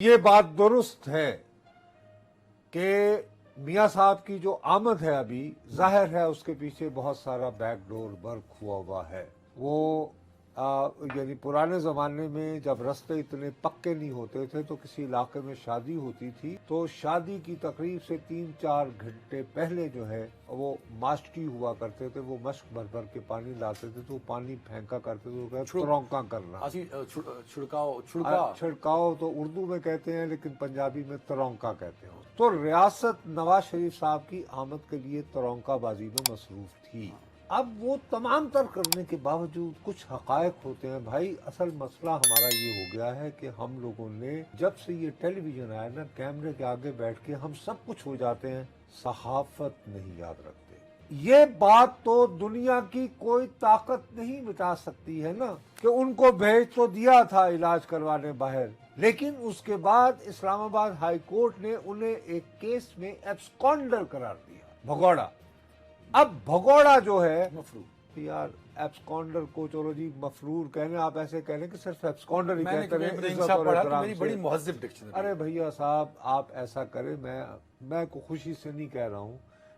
یہ بات درست ہے کہ میاں صاحب کی جو آمد ہے ابھی ظاہر ہے اس کے پیچھے بہت سارا بیک ڈور ورک ہوا ہے. وہ یعنی پرانے زمانے میں جب رستے اتنے پکے نہیں ہوتے تھے تو کسی علاقے میں شادی ہوتی تھی تو شادی کی تقریب سے 3-4 گھنٹے پہلے جو ہے وہ ماسٹی ہوا کرتے تھے. وہ مشک بھر بھر کے پانی لاتے تھے تو وہ پانی پھینکا کرتے تھے, ترونکا کرنا. چھڑکاؤ تو اردو میں کہتے ہیں لیکن پنجابی میں ترونکا کہتے ہیں. تو ریاست نواز شریف صاحب کی آمد کے لیے ترونکا بازی میں مصروف تھی. اب وہ تمام تر کرنے کے باوجود کچھ حقائق ہوتے ہیں بھائی. اصل مسئلہ ہمارا یہ ہو گیا ہے کہ ہم لوگوں نے جب سے یہ ٹیلی ویژن آیا نا, کیمرے کے آگے بیٹھ کے ہم سب کچھ ہو جاتے ہیں, صحافت نہیں یاد رکھتے. یہ بات تو دنیا کی کوئی طاقت نہیں مٹا سکتی ہے نا کہ ان کو بھیج تو دیا تھا علاج کروانے باہر, لیکن اس کے بعد اسلام آباد ہائی کورٹ نے انہیں ایک کیس میں ایبسکونڈر قرار دیا, بھگوڑا. اب بھگوڑا جو ہے یار ایبسکونڈر کو چلو جی مفرور کہنے, آپ ایسے کہنے کہ صرف ایبسکونڈر ہی کہتے ہیں بڑی مہذب ڈکشنری. ارے بھیا صاحب آپ ایسا کریں, میں کو خوشی سے نہیں کہہ رہا ہوں,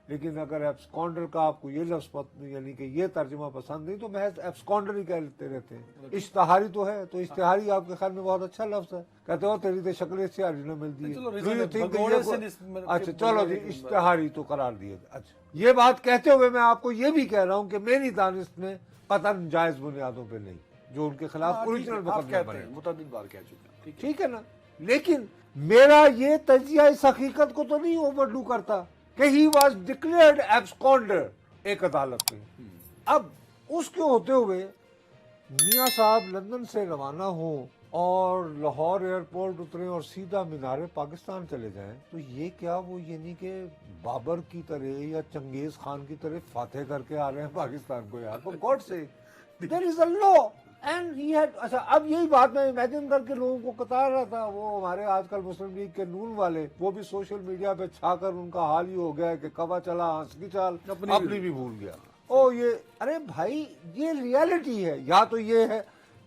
لیکن اگر ایبسکونڈر کا آپ کو یہ لفظ یعنی کہ یہ ترجمہ پسند نہیں تو محض ایبسکونڈر ہی کہتے رہتے ہیں. اشتہاری تو ہے, تو اشتہاری آپ کے خیال میں بہت اچھا لفظ ہے, کہتے ہو تیری تو شکل اشتہاری نہ ملتی ہے. اچھا چلو جی اشتہاری تو قرار دیے. اچھا یہ بات کہتے ہوئے میں آپ کو یہ بھی کہہ رہا ہوں کہ میری دانست میں قطعاً جائز بنیادوں پہ نہیں, جو ان کے خلاف اوریجنل مقدمے بنے متعدد بار کہہ چکے ہیں, ٹھیک ہے نا. لیکن میرا یہ تجزیہ اس حقیقت کو تو نہیں اوور ڈو کرتا کہ ہی واز ڈکلیئرڈ ایبسکونڈر ایک عدالت میں. اب اس کے ہوتے ہوئے میاں صاحب لندن سے روانہ ہوں اور لاہور ایئرپورٹ اتریں اور سیدھا مینار پاکستان چلے جائیں, تو یہ کیا وہ یعنی کہ بابر کی طرح یا چنگیز خان کی طرح فاتح کر کے آ رہے ہیں پاکستان کو. یار for God sake there is a law and he had. اچھا اب یہی بات میں امیجن کر کے لوگوں کو بتا رہا تھا, وہ ہمارے آج کل مسلم لیگ کے نون والے وہ بھی سوشل میڈیا پہ چھا کر ان کا حال ہی ہو گیا کہ کوا چلا ہنس کی چال اپنی بھی بھول گیا. او یہ ارے بھائی یہ ریالٹی ہے. یا تو یہ ہے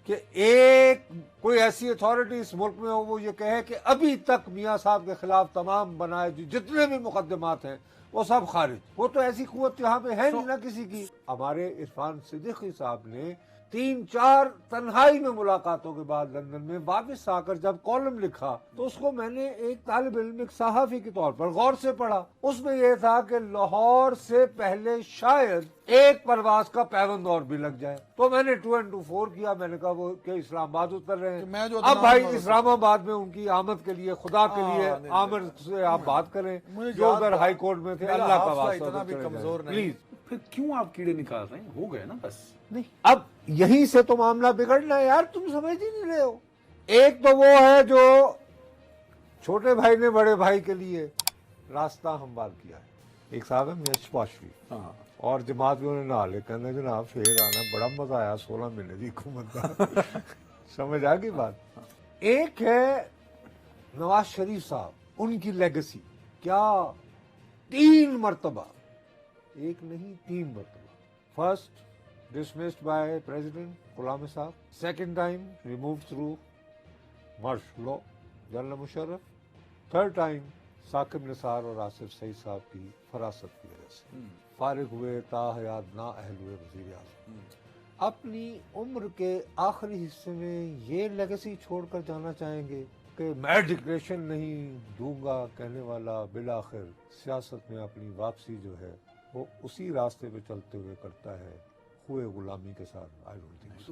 کہ ایک کوئی ایسی اتھارٹی اس ملک میں ہو وہ یہ کہے کہ ابھی تک میاں صاحب کے خلاف تمام بنائے جتنے بھی مقدمات ہیں وہ سب خارج. وہ تو ایسی قوت یہاں پہ ہے نہیں نا کسی کی. ہمارے عرفان صدیقی صاحب نے 3-4 تنہائی میں ملاقاتوں کے بعد لندن میں واپس آ کر جب کالم لکھا تو اس کو میں نے ایک طالب علم ایک صحافی کے طور پر غور سے پڑھا. اس میں یہ تھا کہ لاہور سے پہلے شاید ایک پرواز کا پیوند اور بھی لگ جائے. تو میں نے 2 and 2 4 کیا. میں نے کہا وہ کہ اسلام آباد اتر رہے ہیں. اب بھائی اسلام آباد میں ان کی آمد کے لیے خدا کے لیے عامر سے آپ بات کریں جو ادھر ہائی کورٹ میں تھے. اللہ کا واسطہ پلیز. پھر کیوں آپ کیڑے نکال رہے ہیں, ہو گئے نا بس. نہیں اب یہیں سے تو معاملہ بگڑنا ہے یار, تم سمجھ ہی نہیں رہے ہو. ایک تو وہ ہے جو چھوٹے بھائی نے بڑے بھائی کے لیے راستہ ہموار کیا ہے. ایک صاحب ہے میاں شپاشوی, اور جماعت میں انہیں نہ لے کہنے جناب شہر آنا بڑا مزہ آیا 16 مہینے کی حکومت کا. سمجھ آ گئی بات. ایک ہے نواز شریف صاحب, ان کی لیگسی کیا 3 مرتبہ, ایک نہیں 3 مرتبہ. First dismissed by President Ghulam صاحب, second time removed through martial law General Musharraf, third time Saqib Nisar اور آصف سعید صاحب کی فراست کی وجہ سے فارغ ہوئے, تا حیات نا اہل ہوئے وزیر اعظم. اپنی عمر کے آخری حصے میں یہ لیگسی چھوڑ کر جانا چاہیں گے کہ میں ڈکریشن نہیں دوں گا کہنے والا بالآخر سیاست میں اپنی واپسی جو ہے وہ اسی راستے پہ چلتے ہوئے کرتا ہے ہوئے غلامی کے ساتھ.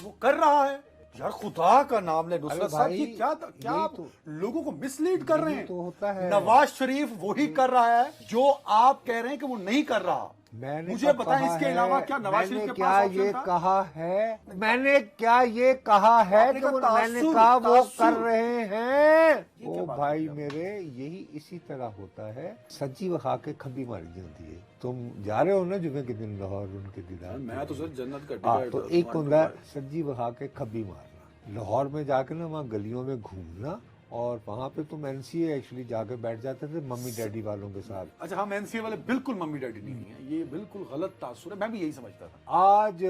وہ کر رہا ہے یار, خدا کا نام لے نصرت صاحب, یہ کیا آپ لوگوں کو مس لیڈ کر رہے ہیں. تو ہوتا ہے نواز شریف وہی کر رہا ہے جو آپ کہہ رہے ہیں کہ وہ نہیں کر رہا. مجھے بتائیں اس کے علاوہ کیا نواز شریف کے پاس آپشن تھا؟ یہ کہا ہے میں نے کیا یہ کہا ہے کہ میں نے کہا وہ کر رہے ہیں. وہ بھائی میرے یہی اسی طرح ہوتا ہے. سچی بخا کے کھبی ماری جاتی ہے. تم جا رہے ہو نا جمعے کے دن لاہور ان کے دیدار, میں تو سر جنت کا تو ایک ہوتا ہے سجی بخا کے کھبی مارنا. لاہور میں جا کے نا وہاں گلیوں میں گھومنا اور وہاں پہ تم این سی اے ایکچولی جا کے بیٹھ جاتے تھے ممی ڈیڈی والوں کے ساتھ. اچھا ہم این سی اے والے بالکل ممی ڈیڈی نہیں ہیں, یہ بالکل غلط تاثر ہے, میں بھی یہی سمجھتا تھا. آج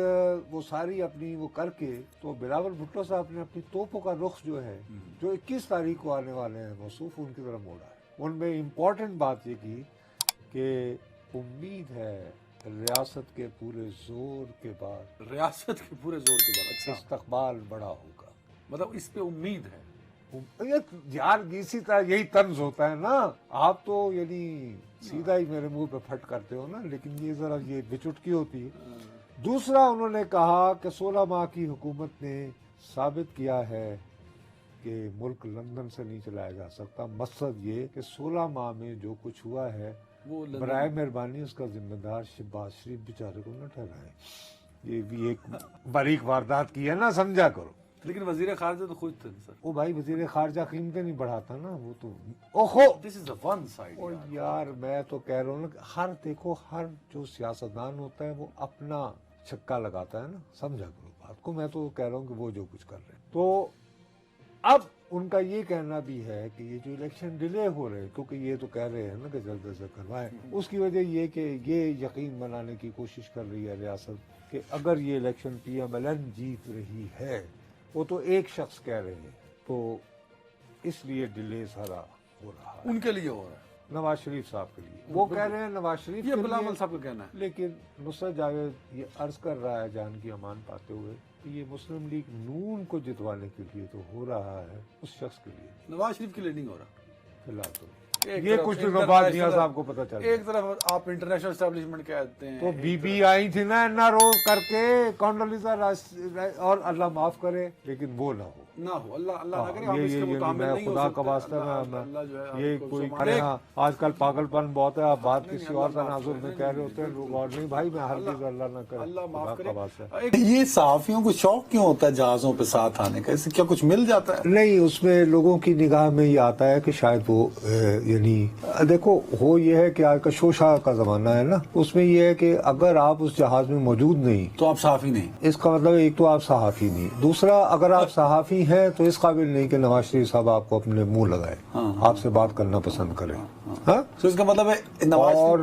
وہ ساری اپنی وہ کر کے تو بلاول بھٹو صاحب نے اپنی توپوں کا رخ جو ہے جو 21 تاریخ کو آنے والے ہیں موصوف ان کی طرف موڑا ہے. ان میں امپورٹنٹ بات یہ کی کہ امید ہے ریاست کے پورے زور کے بعد, ریاست کے پورے زور کے بعد اچھا استقبال بڑا ہوگا. مطلب اس پہ امید ہے. یار اسی طرح یہی طرز ہوتا ہے نا, آپ تو یعنی سیدھا ہی میرے منہ پہ پھٹ کرتے ہو نا, لیکن یہ ذرا یہ بچٹکی ہوتی ہے. دوسرا انہوں نے کہا کہ 16 ماہ کی حکومت نے ثابت کیا ہے کہ ملک لندن سے نہیں چلایا جا سکتا. مقصد یہ کہ 16 ماہ میں جو کچھ ہوا ہے وہ برائے مہربانی اس کا ذمہ دار شہباز شریف بیچارے کو نہ ٹھہرائیں. یہ بھی ایک باریک واردات کی ہے نا, سمجھا کرو. لیکن وزیر خارجہ تو خود تھے سر. وہ بھائی وزیر خارجہ قیمتیں نہیں بڑھاتا نا, وہ تو اوہو دس از ون سائڈ. اور یار میں تو کہہ رہا ہوں نا, دیکھو ہر جو سیاستدان ہوتا ہے وہ اپنا چھکا لگاتا ہے نا, سمجھا کرو بات کو. میں تو کہہ رہا ہوں کہ وہ جو کچھ کر رہے ہیں. تو اب ان کا یہ کہنا بھی ہے کہ یہ جو الیکشن ڈیلے ہو رہے ہیں, کیونکہ یہ تو کہہ رہے ہیں نا کہ جلد سے کروائیں, اس کی وجہ یہ کہ یہ یقین بنانے کی کوشش کر رہی ہے ریاست کہ اگر یہ election P M L N جیت رہی ہے, وہ تو ایک شخص کہہ رہے ہیں, تو اس لیے ڈیلے سارا ہو رہا ہے. ان کے لیے ہو رہا ہے, نواز شریف صاحب کے لیے. وہ کہہ رہے ہیں نواز شریف یہ بلاول صاحب کا کہنا ہے. لیکن نصرت جاوید یہ عرض کر رہا ہے جان کی امان پاتے ہوئے کہ یہ مسلم لیگ نون کو جتوانے کے لیے تو ہو رہا ہے, اس شخص کے لیے. نواز شریف کے لیے نہیں ہو رہا فی الحال تو. یہ کچھ دنوں بعد میاں صاحب کو پتا چلا. ایک طرف آپ انٹرنیشنل اسٹیبلشمنٹ کہتے ہیں, تو بی بی آئی تھی نا اینا روز کر کے کونڈولیزا اور اللہ معاف کرے, لیکن وہ نہ ہو, نہ ہو. اللہ نہ کرے. ہم اس کے متعامل نہیں ہو خدا کا واسطہ یہ کوئی کرے. ہاں آج کل پاگل پن بہت ہے, آپ بات کسی اور تناظر میں کہہ رہے ہوتے ہیں لوگ, اور نہیں بھائی میں ہر چیز اللہ نہ کرے, اللہ معاف کرے. یہ صحافیوں کو شوق کیوں ہوتا ہے جہازوں پہ ساتھ آنے کا, اس سے کیا کچھ مل جاتا ہے؟ نہیں, اس میں لوگوں کی نگاہ میں یہ آتا ہے کہ شاید وہ یعنی دیکھو ہو یہ ہے کہ آج کا شوشا کا زمانہ ہے نا, اس میں یہ ہے کہ اگر آپ اس جہاز میں موجود نہیں تو آپ صحافی نہیں. اس کا مطلب ایک تو آپ صحافی نہیں, دوسرا اگر آپ صحافی ہیں تو اس قابل نہیں کہ نواز شریف صاحب آپ کو اپنے منہ لگائے, آپ سے بات کرنا پسند کریں. ہاں تو اس کا مطلب ہے اور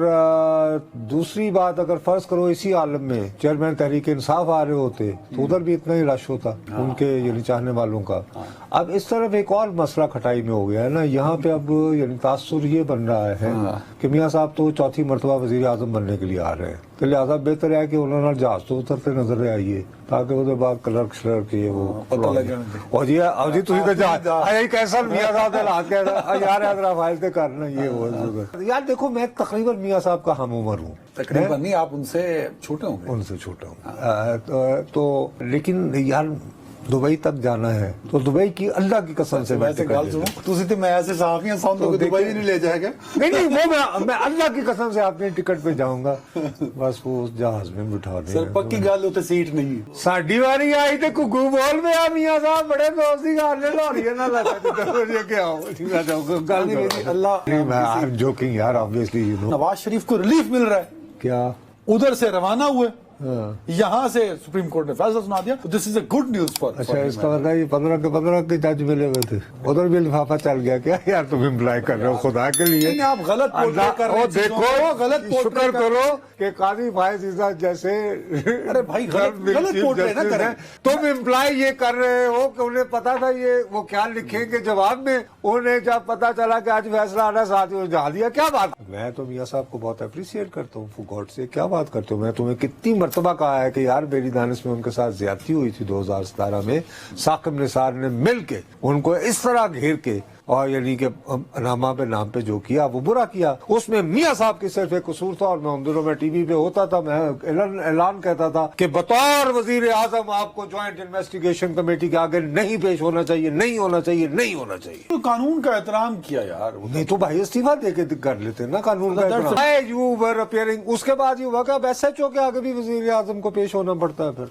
دوسری بات, اگر فرض کرو اسی عالم میں چیئرمین تحریک انصاف آ رہے ہوتے تو ادھر بھی اتنا ہی رش ہوتا ان کے یعنی چاہنے والوں کا. اب اس طرف ایک اور مسئلہ کھٹائی میں ہو گیا ہے نا, یہاں پہ اب یعنی تاثر یہ بن رہا ہے کہ میاں صاحب تو چوتھی مرتبہ وزیر اعظم بننے کے لیے آ رہے ہیں, تو لہٰذا بہتر ہے کہ انہوں نے جہاز تو اترتے نظر آئیے تاکہ وہ بعد کلرک شلرک یہ وہ جی تھی تو جہاز کیسا میاں صاحب کے ہاتھ کہہ یار اگر فائل کرنا یہ وہ یار. دیکھو میں تقریباً میاں صاحب کا ہم عمر ہوں, تقریباً نہیں, آپ ان سے چھوٹے ہوں گے. ان سے چھوٹا ہوں تو لیکن یار دبئی تک جانا ہے تو دبئی کی اللہ کی قسم سے میں ایسے صحافی دبئی نہیں لے جائے گا. نہیں وہ میں اللہ کی قسم سے آپ نے ٹکٹ پہ جاؤں گا, بس وہ اس جہاز میں بٹھا دیں. سر پکی گل ہوتے سیٹ نہیں. ساڈی واری آئی تے کگو بول میں میاں صاحب بڑے دوستی کرنے لوڑیے نہ لگا کیا اللہ جوکنگ یار obviously you know. Nawaz Sharif کو ریلیف مل رہا ہے کیا, ادھر سے روانہ ہوئے, یہاں سے سپریم کورٹ نے فیصلہ سنا دیا, دس از اے گڈ نیوز فار. اچھا اس کا مطلب یہ 15 کے جج ملے ہوئے تھے, ادھر بھی لفافہ چل گیا کیا یار, تم امپلائی کر رہے ہو خدا کے لیے. آپ غلط کر رہے ہیں. دیکھو غلط شکر کرو کہ قاضی فائز عزت جیسے تم امپلائی یہ کر رہے ہو کہ انہیں پتا تھا یہ وہ کیا لکھیں گے جواب میں, انہیں جب پتا چلا کہ آج فیصلہ آنا ساتھ جہاں دیا. کیا بات, میں تو میاں صاحب کو بہت اپریشیٹ کرتا ہوں, فور گاڈ سے کیا بات کرتے ہو. میں تمہیں کتنی مرتبہ کہا ہے کہ یار میری دانش میں ان کے ساتھ زیادتی ہوئی تھی 2017 میں, ثاقب نثار نے مل کے ان کو اس طرح گھیر کے اور یعنی کہ نامہ پہ نام پہ جو کیا وہ برا کیا. اس میں میاں صاحب کی صرف ایک قصور تھا, اور میں ان دنوں میں ٹی وی پہ ہوتا تھا, میں اعلان کہتا تھا کہ بطور وزیر اعظم آپ کو جوائنٹ انویسٹیگیشن کمیٹی کے آگے نہیں پیش ہونا چاہیے, نہیں ہونا چاہیے, نہیں ہونا چاہیے. قانون کا احترام کیا یار. نہیں تو بھائی استعفیٰ دے کے کر لیتے نا قانون کا احترام. اس کے بعد یہ ہوا کہ اب ایس ایچ او کے آگے بھی وزیر اعظم کو پیش ہونا پڑتا ہے. پھر